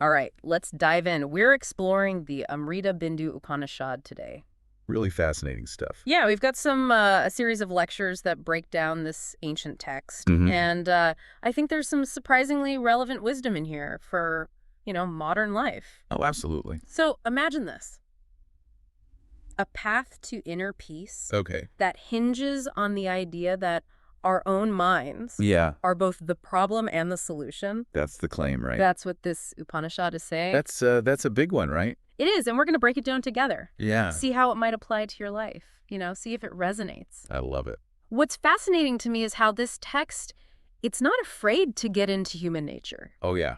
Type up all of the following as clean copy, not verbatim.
All right, let's dive in. We're exploring the Amrita Bindu Upanishad today. Really fascinating stuff. Yeah, we've got a series of lectures that break down this ancient text. Hmm. And I think there's some surprisingly relevant wisdom in here for, modern life. Oh, absolutely. So imagine this: a path to inner peace Okay. that hinges on the idea that our own minds Yeah, are both the problem and the solution. that's the claim, right? That's what this Upanishad is saying. That's a big one, right? It is, and we're going to break it down together. Yeah, See how it might apply to your life, see if it resonates. I love it. What's fascinating to me is how this text, it's not afraid to get into human nature. Oh yeah.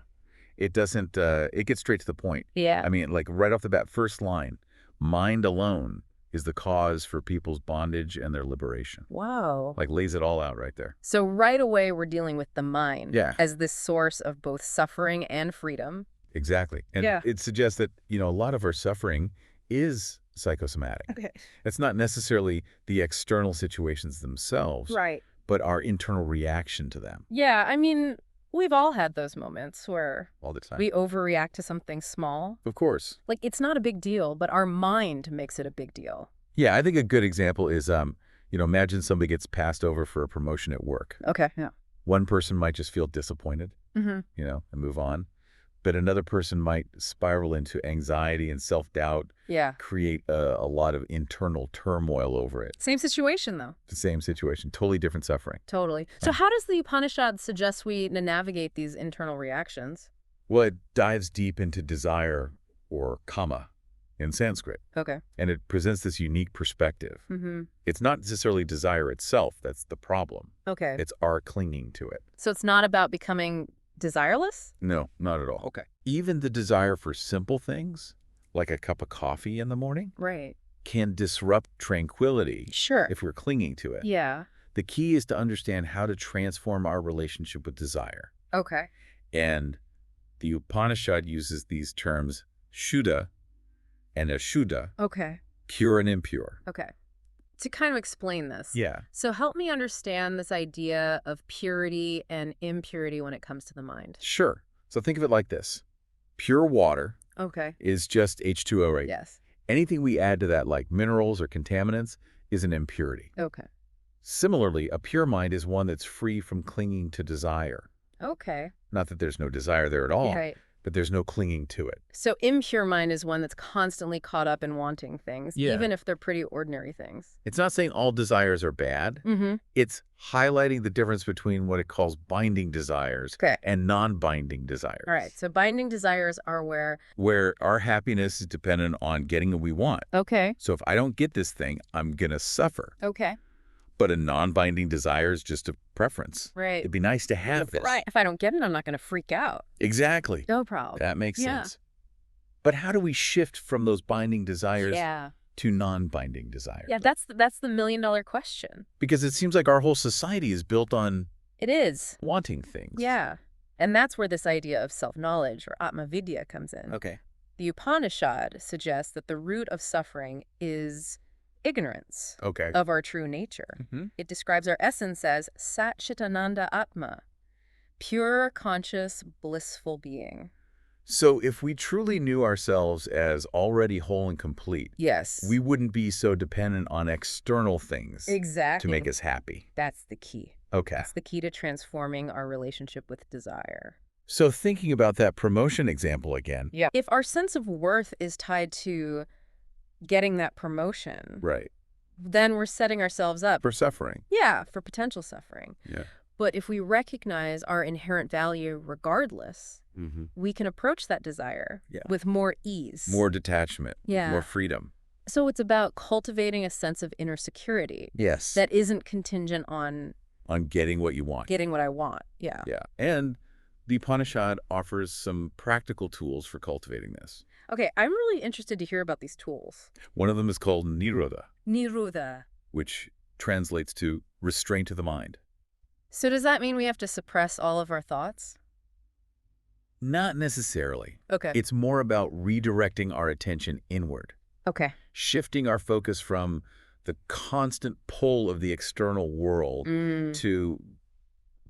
It doesn't it gets straight to the point. Yeah. I mean, like right off the bat, first line, mind alone is the cause for people's bondage and their liberation. Wow. Like lays it all out right there. So right away, we're dealing with the mind Yeah. as this source of both suffering and freedom. Exactly. And Yeah. it suggests that, a lot of our suffering is psychosomatic. Okay. It's not necessarily the external situations themselves, Right. but our internal reaction to them Yeah, I mean, we've all had those moments where all the time. we overreact to something small. Of course. Like, it's not a big deal, but our mind makes it a big deal. Yeah, I think a good example is, imagine somebody gets passed over for a promotion at work. Okay, yeah. One person might just feel disappointed, Mm-hmm. and move on. But another person might spiral into anxiety and self-doubt, Yeah. create a lot of internal turmoil over it. Same situation, though. The same situation, totally different suffering. Totally. So how does the Upanishad suggest we navigate these internal reactions? Well, it dives deep into desire, or kama, in Sanskrit, Okay. and it presents this unique perspective. Mm-hmm. It's not necessarily desire itself that's the problem. Okay. It's our clinging to it. So it's not about becoming desireless? No, not at all. Okay. Even the desire for simple things, like a cup of coffee in the morning, Right. can disrupt tranquility Sure. if we're clinging to it. Yeah. The key is to understand how to transform our relationship with desire. Okay. And the Upanishad uses these terms shuddha and ashuddha, Okay. pure and impure. Okay. To kind of explain this. Yeah. So help me understand this idea of purity and impurity when it comes to the mind. Sure. So think of it like this. Pure water Okay. is just H2O, right? Yes. Anything we add to that, like minerals or contaminants, is an impurity. Okay. Similarly, a pure mind is one that's free from clinging to desire. Okay. Not that there's no desire there at all, Right. but there's no clinging to it. So impure mind is one that's constantly caught up in wanting things, Yeah. even if they're pretty ordinary things. It's not saying all desires are bad. Mm-hmm. It's highlighting the difference between what it calls binding desires Okay. and non-binding desires. All right. So binding desires are Where our happiness is dependent on getting what we want. Okay. So if I don't get this thing, I'm going to suffer. Okay. But a non-binding desire is just a preference. Right. It'd be nice to have this. Right. If I don't get it, I'm not going to freak out. Exactly. No problem. That makes Yeah. sense. But how do we shift from those binding desires Yeah. to non-binding desires? Yeah, that's the million-dollar question. Because it seems like our whole society is built on It is. wanting things. Yeah. And that's where this idea of self-knowledge or Atmavidya comes in. Okay. The Upanishad suggests that the root of suffering is ignorance Okay. of our true nature. Hmm. It describes our essence as Sat Chitananda Atma, pure, conscious, blissful being. So if we truly knew ourselves as already whole and complete, Yes. we wouldn't be so dependent on external things Exactly. to make us happy. That's the key. Okay. That's the key to transforming our relationship with desire. So thinking about that promotion example again. Yeah. If our sense of worth is tied to getting that promotion, Right. then we're setting ourselves up, For suffering. yeah, for potential suffering. Yeah. But if we recognize our inherent value regardless, Mm-hmm. we can approach that desire Yeah. with more ease. More detachment. Yeah. More freedom. So it's about cultivating a sense of inner security Yes. that isn't contingent on On getting what you want. getting what I want. Yeah. Yeah. And the Upanishad offers some practical tools for cultivating this. Okay, I'm really interested to hear about these tools. One of them is called Nirodha, Nirodha. which translates to restraint of the mind. So does that mean we have to suppress all of our thoughts? Not necessarily. Okay. It's more about redirecting our attention inward, Okay. shifting our focus from the constant pull of the external world Mm. to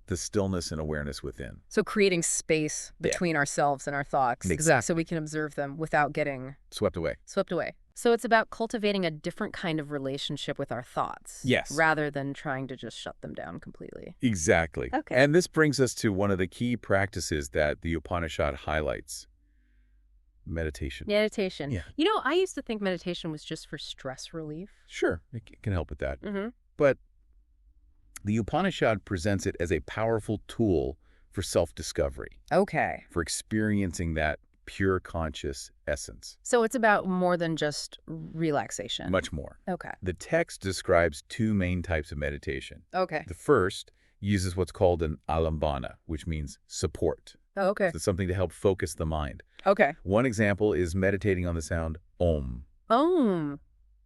the stillness and awareness within. So creating space between ourselves and our thoughts. Exactly. So we can observe them without getting Swept away. swept away. So it's about cultivating a different kind of relationship with our thoughts. Yes. Rather than trying to just shut them down completely. Exactly. Okay. And this brings us to one of the key practices that the Upanishad highlights. Meditation. Meditation. Yeah. You know, I used to think meditation was just for stress relief. Sure, it can help with that. Mm-hmm. But the Upanishad presents it as a powerful tool for self-discovery, Okay. for experiencing that pure conscious essence. So it's about more than just relaxation. Much more. Okay. The text describes two main types of meditation. Okay. The first uses what's called an alambana, which means support. Oh, okay. It's something to help focus the mind. Okay. One example is meditating on the sound Om. Om.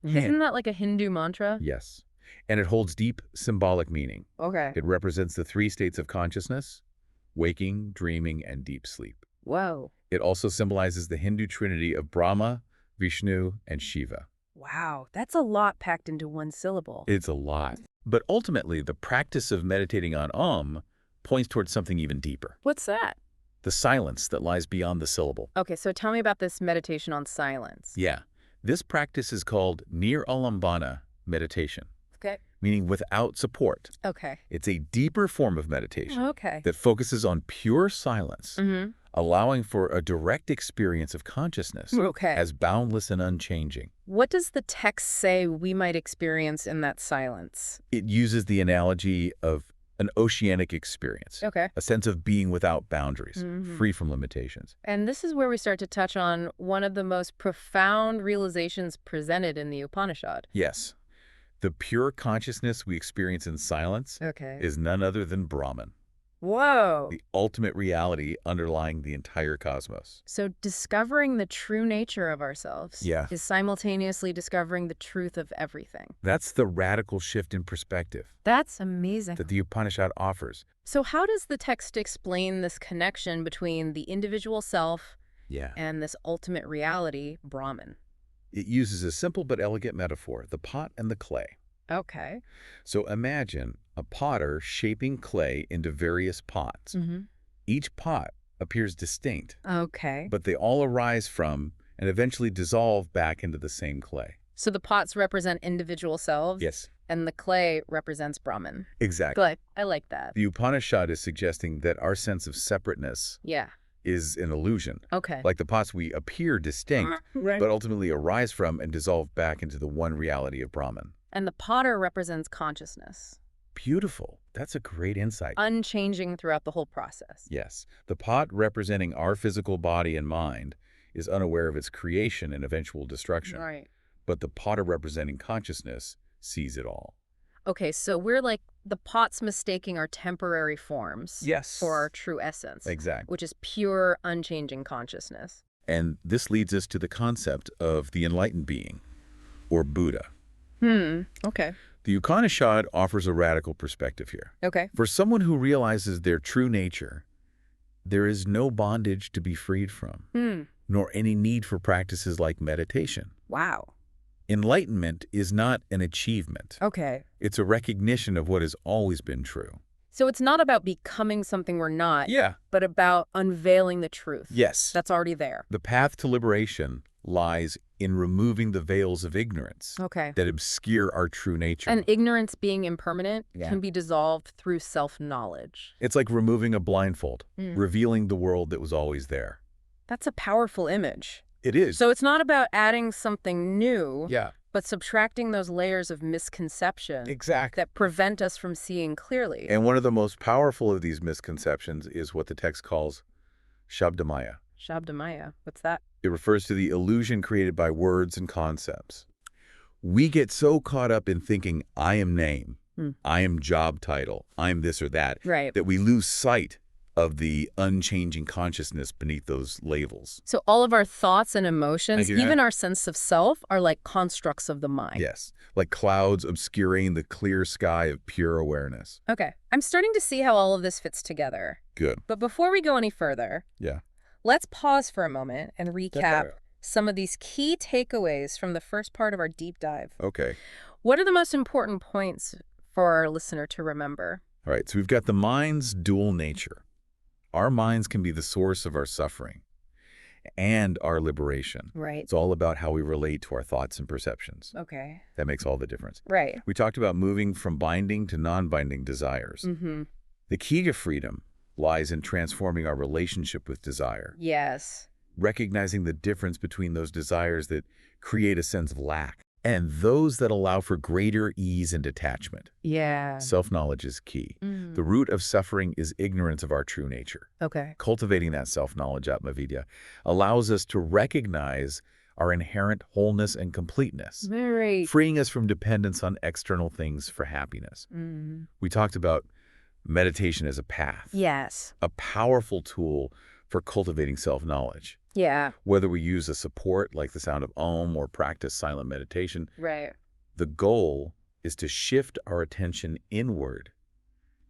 Isn't that like a Hindu mantra? Yes. And it holds deep symbolic meaning. Okay. It represents the three states of consciousness: waking, dreaming, and deep sleep. Whoa. It also symbolizes the Hindu trinity of Brahma, Vishnu, and Shiva. Wow. That's a lot packed into one syllable. It's a lot. But ultimately, the practice of meditating on Om points towards something even deeper: What's that? the silence that lies beyond the syllable. Okay, so tell me about this meditation on silence. Yeah. This practice is called niralambana meditation, Okay. meaning without support. Okay. It's a deeper form of meditation Okay. that focuses on pure silence, Mm-hmm. allowing for a direct experience of consciousness Okay. as boundless and unchanging. What does the text say we might experience in that silence? It uses the analogy of an oceanic experience, Okay. a sense of being without boundaries, Mhm. free from limitations. And this is where we start to touch on one of the most profound realizations presented in the Upanishad. Yes, the pure consciousness we experience in silence Okay. is none other than Brahman, Whoa. the ultimate reality underlying the entire cosmos. So discovering the true nature of ourselves Yeah. is simultaneously discovering the truth of everything. That's the radical shift in perspective That's amazing. that the Upanishad offers. So how does the text explain this connection between the individual self Yeah. and this ultimate reality, Brahman? It uses a simple but elegant metaphor: the pot and the clay. Okay. So imagine a potter shaping clay into various pots. Mm-hmm. Each pot appears distinct, Okay. but they all arise from and eventually dissolve back into the same clay. So the pots represent individual selves? Yes, And the clay represents Brahman. exactly. Good. I like that. The Upanishad is suggesting that our sense of separateness Yeah. is an illusion. Okay. Like the pots, we appear distinct, Right. but ultimately arise from and dissolve back into the one reality of Brahman. And the potter represents consciousness, Beautiful. That's a great insight. unchanging throughout the whole process. Yes. The pot representing our physical body and mind is unaware of its creation and eventual destruction. Right. But the potter representing consciousness sees it all. Okay, so we're like the pots mistaking our temporary forms Yes. for our true essence, Exactly. which is pure, unchanging consciousness. And this leads us to the concept of the enlightened being, or Buddha. Okay. The Upanishad offers a radical perspective here. Okay. For someone who realizes their true nature, there is no bondage to be freed from, nor any need for practices like meditation. Wow. Enlightenment is not an achievement. Okay. It's a recognition of what has always been true. So it's not about becoming something we're not, Yeah. but about unveiling the truth. Yes. That's already there. The path to liberation lies in removing the veils of ignorance Okay. that obscure our true nature. And ignorance being impermanent Yeah. can be dissolved through self-knowledge. It's like removing a blindfold, revealing the world that was always there. That's a powerful image. It is. So it's not about adding something new, Yeah, but subtracting those layers of misconception exactly. that prevent us from seeing clearly. And one of the most powerful of these misconceptions is what the text calls Shabdamaya. Shabdamaya, what's that? It refers to the illusion created by words and concepts. We get so caught up in thinking, I am name, I am job title, I'm this or that, Right. that we lose sight of the unchanging consciousness beneath those labels. So all of our thoughts and emotions, hear that. even our sense of self, are like constructs of the mind. Yes, like clouds obscuring the clear sky of pure awareness. Okay. I'm starting to see how all of this fits together. Good. But before we go any further, Yeah. let's pause for a moment and recap Definitely. some of these key takeaways from the first part of our deep dive. Okay. What are the most important points for our listener to remember? All right, so we've got the mind's dual nature. Our minds can be the source of our suffering and our liberation. Right. It's all about how we relate to our thoughts and perceptions. Okay. That makes all the difference. Right. We talked about moving from binding to non-binding desires. Mm-hmm. The key to freedom lies in transforming our relationship with desire, Yes. recognizing the difference between those desires that create a sense of lack and those that allow for greater ease and detachment. Yeah. Self-knowledge is key. Mm. The root of suffering is ignorance of our true nature. Okay. Cultivating that self-knowledge, Atmavidya, allows us to recognize our inherent wholeness and completeness, Very. freeing us from dependence on external things for happiness. Mm. We talked about meditation as a path, Yes. a powerful tool for cultivating self-knowledge. Yeah. Whether we use a support like the sound of Om or practice silent meditation, Right. the goal is to shift our attention inward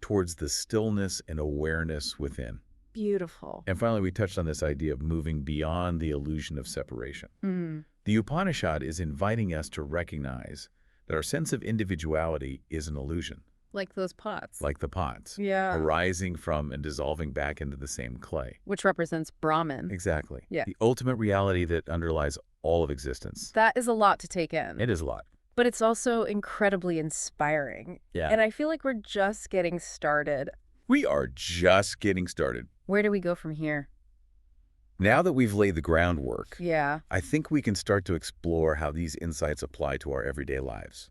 towards the stillness and awareness within. Beautiful. And finally, we touched on this idea of moving beyond the illusion of separation. Mm. The Upanishad is inviting us to recognize that our sense of individuality is an illusion, Like those pots. like the pots, Yeah. arising from and dissolving back into the same clay. Which represents Brahman. Exactly. Yeah. The ultimate reality that underlies all of existence. That is a lot to take in. It is a lot. But it's also incredibly inspiring. Yeah. And I feel like we're just getting started. We are just getting started. Where do we go from here? Now that we've laid the groundwork, Yeah. I think we can start to explore how these insights apply to our everyday lives.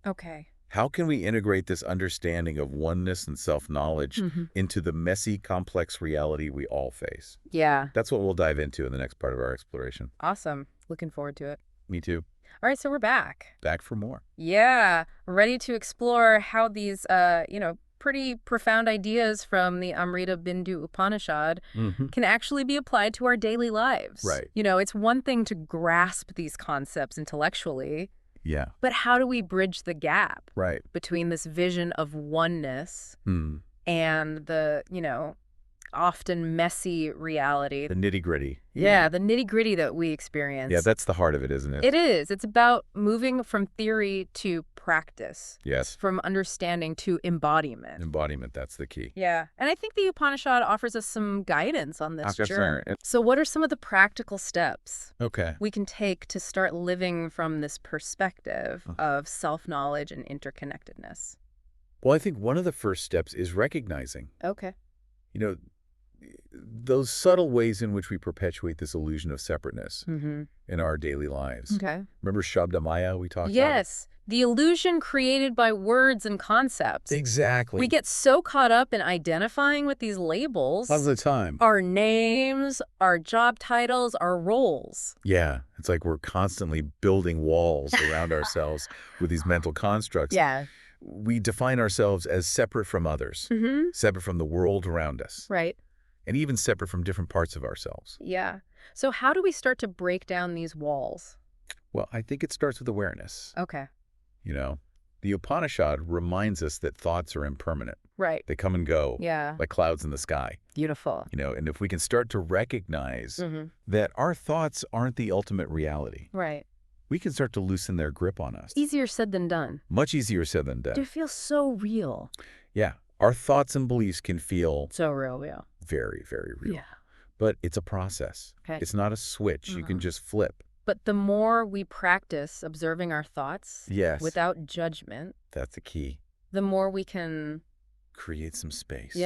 Okay. How can we integrate this understanding of oneness and self-knowledge Mm-hmm. into the messy, complex reality we all face? Yeah. That's what we'll dive into in the next part of our exploration. Awesome. Looking forward to it. Me too. All right, so we're back. Back for more. Yeah. Ready to explore how these, pretty profound ideas from the Amrita Bindu Upanishad can actually be applied to our daily lives. Right. It's one thing to grasp these concepts intellectually, Yeah. but how do we bridge the gap Right. between this vision of oneness Hmm. and the, often messy reality? The nitty-gritty. Yeah, the nitty-gritty that we experience. Yeah, that's the heart of it, isn't it? It is. It's about moving from theory to practice, Yes. from understanding to embodiment. Embodiment, that's the key. Yeah, and I think the Upanishad offers us some guidance on this journey. Right. So what are some of the practical steps Okay. we can take to start living from this perspective of self-knowledge and interconnectedness? Well, I think one of the first steps is recognizing, Okay. those subtle ways in which we perpetuate this illusion of separateness Mm-hmm. in our daily lives. Okay. Remember Shabda Maya we talked about? Yes, the illusion created by words and concepts. Exactly. We get so caught up in identifying with these labels. all the time. Our names, our job titles, our roles. Yeah. It's like we're constantly building walls around ourselves with these mental constructs. Yeah. We define ourselves as separate from others, Mm-hmm. separate from the world around us, Right. and even separate from different parts of ourselves. Yeah. So how do we start to break down these walls? Well, I think it starts with awareness. Okay. The Upanishad reminds us that thoughts are impermanent. Right. They come and go, Yeah. like clouds in the sky. Beautiful. And if we can start to recognize Mm-hmm. that our thoughts aren't the ultimate reality, Right. we can start to loosen their grip on us. Easier said than done. Much easier said than done. It feels so real. Yeah. Our thoughts and beliefs can feel So real. very, very real. Yeah. But it's a process. Okay. It's not a switch you can just flip. But the more we practice observing our thoughts Yes. without judgment, That's the key. the more we can, Create some space.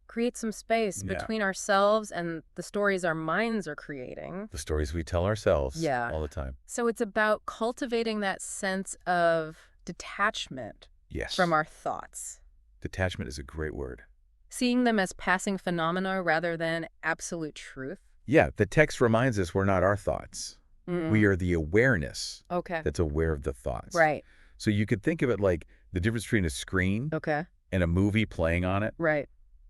create some space Yeah. between ourselves and the stories our minds are creating. The stories we tell ourselves Yeah. all the time. So it's about cultivating that sense of detachment Yes. from our thoughts, Detachment is a great word. seeing them as passing phenomena rather than absolute truth. Yeah, the text reminds us we're not our thoughts. Mm. We are the awareness Okay. that's aware of the thoughts. Right. So you could think of it like the difference between a screen Okay. and a movie playing on it. Right.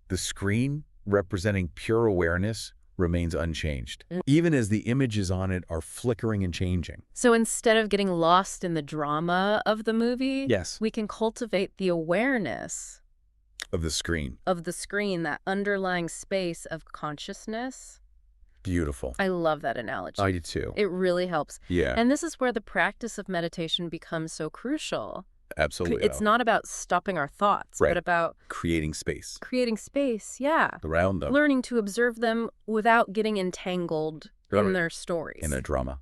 The screen, representing pure awareness, remains unchanged, Mm. even as the images on it are flickering and changing. So instead of getting lost in the drama of the movie, Yes. we can cultivate the awareness Of the screen. of the screen, that underlying space of consciousness. Beautiful. I love that analogy. I do too. It really helps. Yeah. And this is where the practice of meditation becomes so crucial. Absolutely. It's not about stopping our thoughts, Right. but about creating space creating space, yeah. around them Learning to observe them without getting entangled in Right. their stories. in a drama.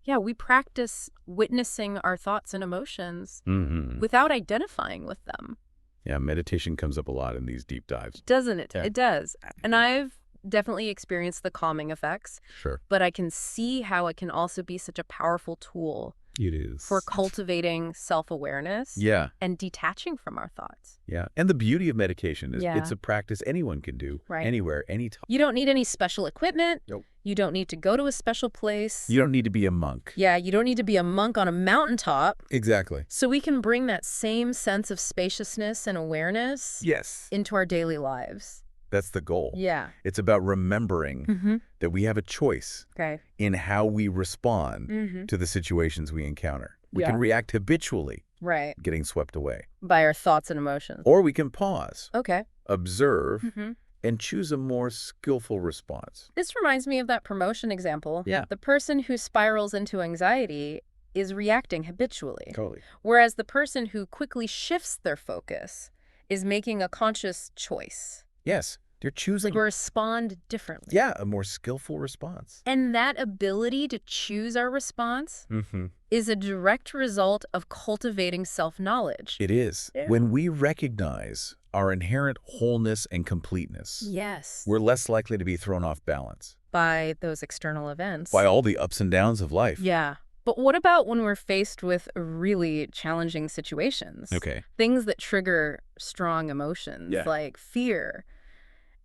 Yeah, we practice witnessing our thoughts and emotions Mm-hmm. without identifying with them. Yeah, meditation comes up a lot in these deep dives. Doesn't it? Yeah. It does. And I've definitely experienced the calming effects, Sure. but I can see how it can also be such a powerful tool It is. for cultivating self-awareness Yeah, and detaching from our thoughts. yeah. And the beauty of meditation is Yeah. it's a practice anyone can do, Right. anywhere, anytime. You don't need any special equipment. Nope. You don't need to go to a special place. You don't need to be a monk. Yeah, you don't need to be a monk on a mountaintop. Exactly. So we can bring that same sense of spaciousness and awareness Yes. into our daily lives. That's the goal. Yeah. It's about remembering that we have a choice Okay. in how we respond Mm-hmm. to the situations we encounter. We Yeah. can react habitually, Right. getting swept away. By our thoughts and emotions. Or we can pause, Okay. observe, Mm-hmm. and choose a more skillful response. This reminds me of that promotion example. Yeah. The person who spirals into anxiety is reacting habitually, Totally. whereas the person who quickly shifts their focus is making a conscious choice. Yes, they're choosing. Like respond differently. Yeah, a more skillful response. And that ability to choose our response Mm-hmm. is a direct result of cultivating self-knowledge. It is. Yeah. When we recognize our inherent wholeness and completeness, Yes. we're less likely to be thrown off balance By those external events. by all the ups and downs of life. Yeah. But what about when we're faced with really challenging situations? Okay. Things that trigger strong emotions Yeah. like fear,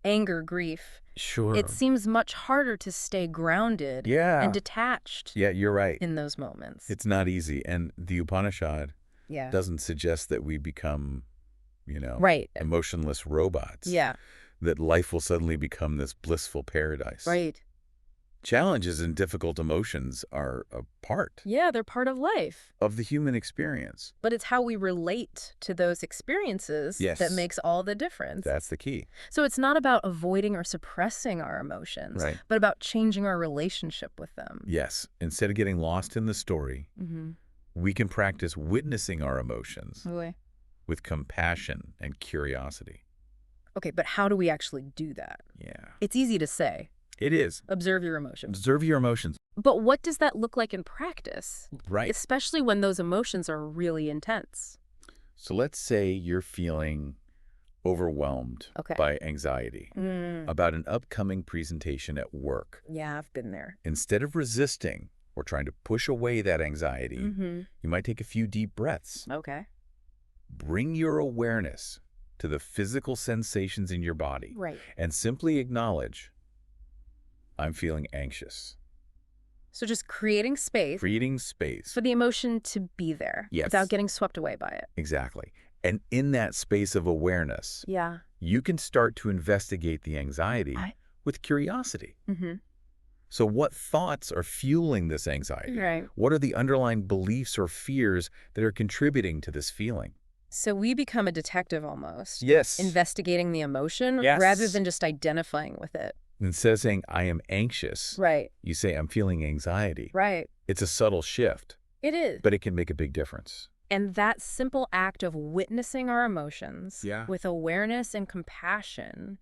anger, grief. Sure. It seems much harder to stay grounded Yeah. and detached Yeah, you're right. in those moments. It's not easy. And the Upanishad Yeah. doesn't suggest that we become, Right. emotionless robots. Yeah. That life will suddenly become this blissful paradise. Right. Challenges and difficult emotions are a part Yeah, they're part of life. of the human experience. But it's how we relate to those experiences Yes. that makes all the difference. That's the key. So it's not about avoiding or suppressing our emotions, Right. but about changing our relationship with them. Yes. Instead of getting lost in the story, Mm-hmm. we can practice witnessing our emotions Okay. with compassion and curiosity. Okay, but how do we actually do that? Yeah. It's easy to say, It is. observe your emotions. Observe your emotions. But what does that look like in practice? Right. Especially when those emotions are really intense. So let's say you're feeling overwhelmed Okay. by anxiety about an upcoming presentation at work. Yeah, I've been there. Instead of resisting or trying to push away that anxiety, Mm-hmm. you might take a few deep breaths. Okay. Bring your awareness to the physical sensations in your body Right. and simply acknowledge, I'm feeling anxious. So just creating space Creating space. for the emotion to be there Yes. without getting swept away by it. Exactly. And in that space of awareness, Yeah. you can start to investigate the anxiety I- with curiosity. Mm-hmm. So what thoughts are fueling this anxiety? Right. What are the underlying beliefs or fears that are contributing to this feeling? So we become a detective almost. Yes. Investigating the emotion Yes. rather than just identifying with it. Instead of saying, I am anxious, Right. you say, I'm feeling anxiety. Right. It's a subtle shift, It is. but it can make a big difference. And that simple act of witnessing our emotions Yeah. with awareness and compassion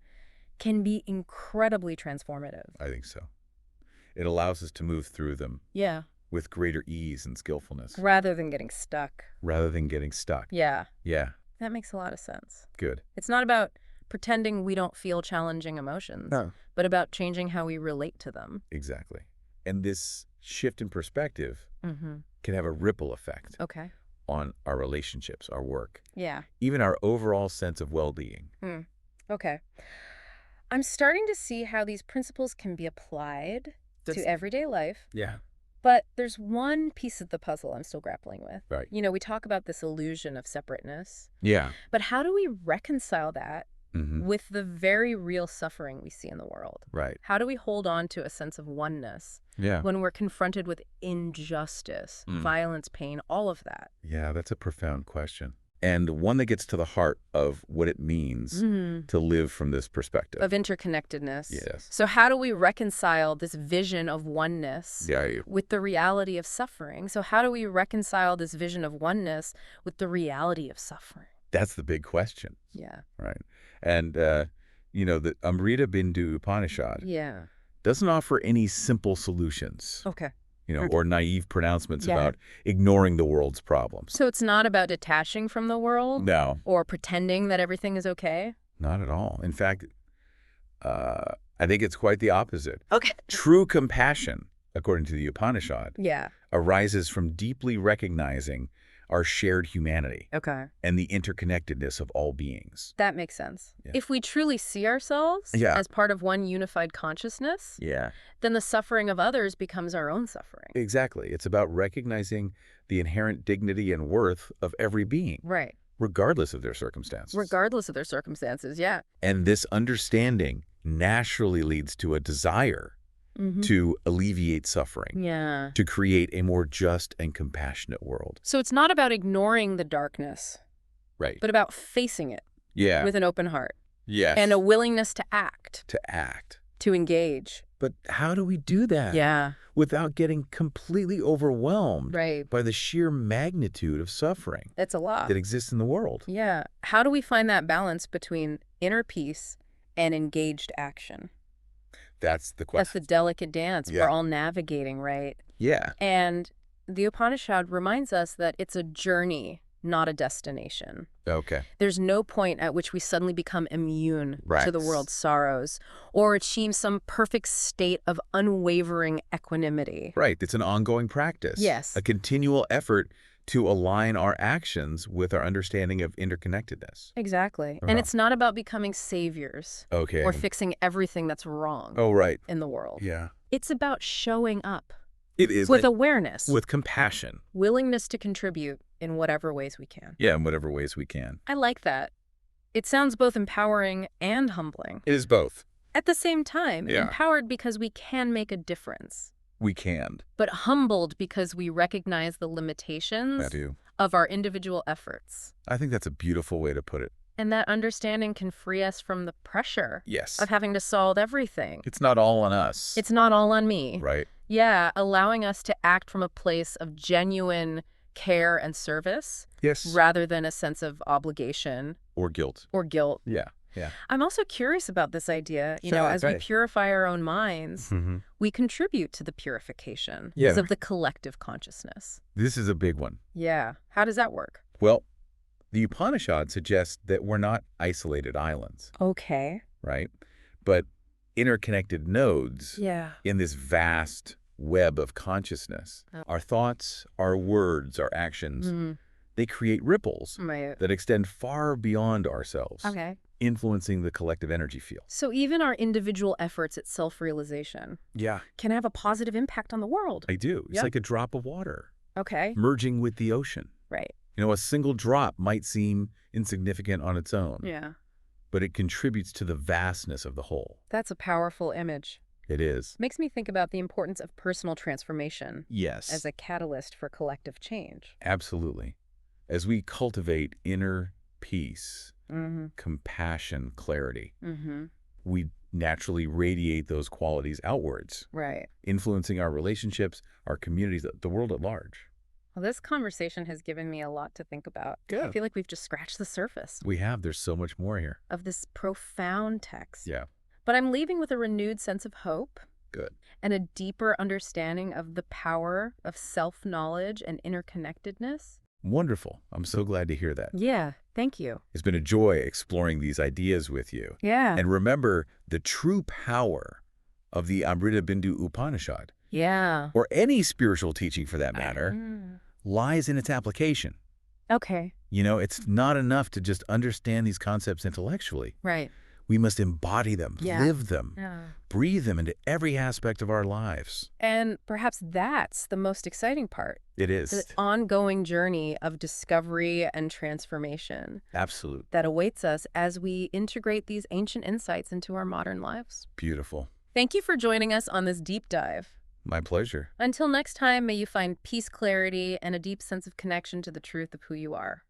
can be incredibly transformative. I think so. It allows us to move through them Yeah. with greater ease and skillfulness Rather than getting stuck. rather than getting stuck. Yeah. Yeah, That makes a lot of sense. good. It's not about pretending we don't feel challenging emotions, No. but about changing how we relate to them. Exactly. And this shift in perspective Mm-hmm. can have a ripple effect Okay. on our relationships, our work, Yeah. even our overall sense of well-being. Okay. I'm starting to see how these principles can be applied to everyday life, Yeah. but there's one piece of the puzzle I'm still grappling with. Right. You know, we talk about this illusion of separateness, Yeah. but how do we reconcile that Mm-hmm. with the very real suffering we see in the world? Right. How do we hold on to a sense of oneness Yeah. when we're confronted with injustice, violence, pain, all of that? Yeah, that's a profound question. and one that gets to the heart of what it means to live from this perspective. Of interconnectedness. Yes. So how do we reconcile this vision of oneness with the reality of suffering? So how do we reconcile this vision of oneness with the reality of suffering? That's the big question. Yeah. Right. And, the Amrita Bindu Upanishad Yeah. doesn't offer any simple solutions. Okay. Or naive pronouncements about ignoring the world's problems. So it's not about detaching from the world? No. Or pretending that everything is okay? Not at all. In fact, I think it's quite the opposite. Okay. True compassion, according to the Upanishad, arises from deeply recognizing our shared humanity and the interconnectedness of all beings. That makes sense. Yeah. If we truly see ourselves as part of one unified consciousness, then the suffering of others becomes our own suffering. Exactly. It's about recognizing the inherent dignity and worth of every being. Right. Regardless of their circumstances. Regardless of their circumstances, yeah. And this understanding naturally leads to a desire to alleviate suffering, to create a more just and compassionate world. So it's not about ignoring the darkness, right, but about facing it with an open heart. Yes. And a willingness to act. To engage. But how do we do that? Without getting completely overwhelmed by the sheer magnitude of suffering It's a lot. that exists in the world. Yeah. How do we find that balance between inner peace and engaged action? That's the question. That's the delicate dance we're all navigating, right? Yeah. And the Upanishad reminds us that it's a journey, not a destination. Okay. There's no point at which we suddenly become immune to the world's sorrows or achieve some perfect state of unwavering equanimity. Right. It's an ongoing practice. Yes. A continual effort to align our actions with our understanding of interconnectedness. Exactly. And it's not about becoming saviors or fixing everything that's wrong in the world. Yeah. It's about showing up. It is. With awareness. With compassion. Willingness to contribute in whatever ways we can. Yeah, in whatever ways we can. I like that. It sounds both empowering and humbling. It is both. At the same time, empowered because we can make a difference. We can. But humbled because we recognize the limitations of our individual efforts. I think that's a beautiful way to put it. And that understanding can free us from the pressure of Yes. having to solve everything. It's not all on us. It's not all on me. Right. Yeah, allowing us to act from a place of genuine care and service Yes. rather than a sense of obligation Or guilt. or guilt. Yeah. Yeah. I'm also curious about this idea, Sure, as we right. purify our own minds, we contribute to the purification of the collective consciousness. This is a big one. Yeah. How does that work? Well, the Upanishad suggests that we're not isolated islands, Okay. right? But interconnected nodes in this vast web of consciousness. Our thoughts, our words, our actions, they create ripples Right. that extend far beyond ourselves, Okay. influencing the collective energy field. So even our individual efforts at self-realization Yeah, can have a positive impact on the world. I do. It's like a drop of water Okay. merging with the ocean. Right. A single drop might seem insignificant on its own, Yeah. but it contributes to the vastness of the whole. That's a powerful image. It is. Makes me think about the importance of personal transformation Yes. as a catalyst for collective change. Absolutely. As we cultivate inner peace, Mm-hmm. compassion, clarity, Mm-hmm. we naturally radiate those qualities outwards, Right. influencing our relationships, our communities, the world at large. Well, this conversation has given me a lot to think about. I feel like we've just scratched the surface We have. There's so much more here. of this profound text. Yeah. But I'm leaving with a renewed sense of hope Good. and a deeper understanding of the power of self-knowledge and interconnectedness. Wonderful. I'm so glad to hear that. Yeah, thank you. It's been a joy exploring these ideas with you. Yeah. And remember, the true power of the Amrita Bindu Upanishad, Yeah. or any spiritual teaching for that matter, lies in its application. Okay. It's not enough to just understand these concepts intellectually. Right. We must embody them, live them, Yeah. breathe them into every aspect of our lives. And perhaps that's the most exciting part. It is. The ongoing journey of discovery and transformation Absolute. that awaits us as we integrate these ancient insights into our modern lives. Beautiful. Thank you for joining us on this deep dive. My pleasure. Until next time, may you find peace, clarity, and a deep sense of connection to the truth of who you are.